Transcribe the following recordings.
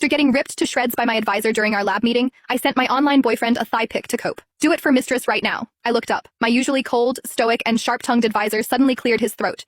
After getting ripped to shreds by my advisor during our lab meeting, I sent my online boyfriend a thigh pic to cope. Do it for mistress right now. I looked up. My usually cold, stoic, and sharp-tongued advisor suddenly cleared his throat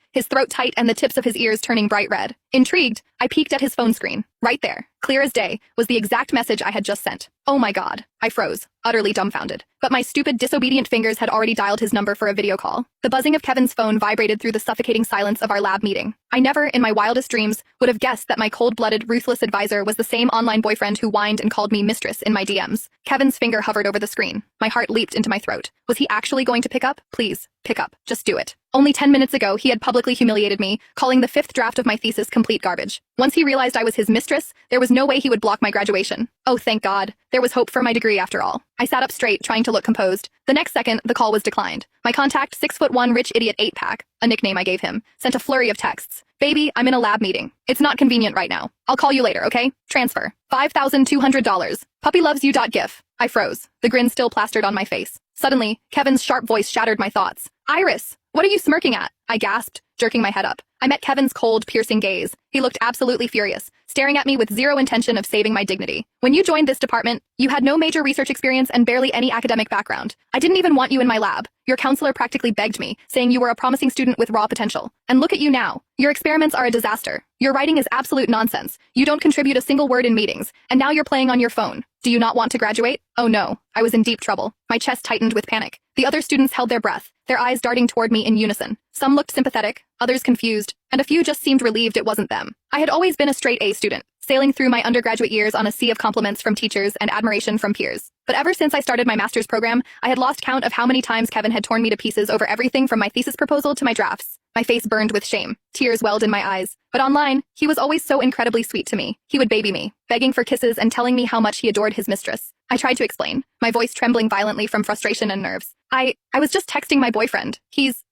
tight and the tips of his ears turning bright red. Intrigued, I peeked at his phone screen. Right there, clear as day, was the exact message I had just sent. Oh my god. I froze, utterly dumbfounded. But my stupid, disobedient fingers had already dialed his number for a video call. The buzzing of Kevin's phone vibrated through the suffocating silence of our lab meeting. I never, in my wildest dreams, would have guessed that my cold-blooded, ruthless advisor was the same online boyfriend who whined and called me mistress in my DMs. Kevin's finger hovered over the screen. My heart leaped into my throat. Was he actually going to pick up? Please, pick up. Just do it. Only 10 minutes ago, he had publicly humiliated me, calling the 5th draft of my thesis complete garbage. Once he realized I was his mistress, there was no way he would block my graduation. Oh, thank God. There was hope for my degree after all. I sat up straight, trying to look composed. The next second, the call was declined. My contact, 6'1" rich idiot 8-pack, a nickname I gave him, sent a flurry of texts. Baby, I'm in a lab meeting. It's not convenient right now. I'll call you later, okay? Transfer. $5,200. Puppy loves you. GIF. I froze, the grin still plastered on my face. Suddenly, Kevin's sharp voice shattered my thoughts. Iris, what are you smirking at? I gasped, jerking my head up. I met Kevin's cold, piercing gaze. He looked absolutely furious, staring at me with zero intention of saving my dignity. When you joined this department, you had no major research experience and barely any academic background. I didn't even want you in my lab. Your counselor practically begged me, saying you were a promising student with raw potential. And look at you now. Your experiments are a disaster. Your writing is absolute nonsense. You don't contribute a single word in meetings, and now you're playing on your phone. Do you not want to graduate? Oh no, I was in deep trouble. My chest tightened with panic. The other students held their breath, their eyes darting toward me in unison. Some looked sympathetic, others confused, and a few just seemed relieved it wasn't them. I had always been a straight A student, sailing through my undergraduate years on a sea of compliments from teachers and admiration from peers. But ever since I started my master's program, I had lost count of how many times Kevin had torn me to pieces over everything from my thesis proposal to my drafts. My face burned with shame. Tears welled in my eyes. But online, he was always so incredibly sweet to me. He would baby me, begging for kisses and telling me how much he adored his mistress. I tried to explain, my voice trembling violently from frustration and nerves. I was just texting my boyfriend.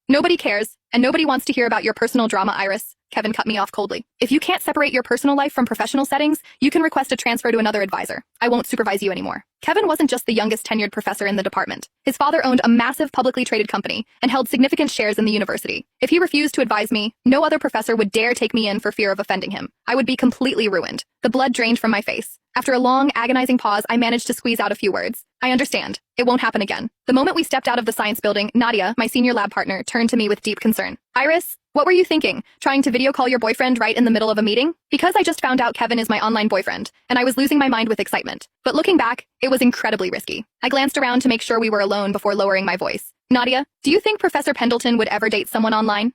Nobody cares, and nobody wants to hear about your personal drama, Iris. Kevin cut me off coldly. If you can't separate your personal life from professional settings, you can request a transfer to another advisor. I won't supervise you anymore. Kevin wasn't just the youngest tenured professor in the department. His father owned a massive publicly traded company and held significant shares in the university. If he refused to advise me, no other professor would dare take me in for fear of offending him. I would be completely ruined. The blood drained from my face. After a long, agonizing pause, I managed to squeeze out a few words. I understand. It won't happen again. The moment we stepped out of the science building, Nadia, my senior lab partner, turned to me with deep concern. Iris, what were you thinking? Trying to video call your boyfriend right in the middle of a meeting? Because I just found out Kevin is my online boyfriend, and I was losing my mind with excitement. But looking back, it was incredibly risky. I glanced around to make sure we were alone before lowering my voice. Nadia, do you think Professor Pendleton would ever date someone online?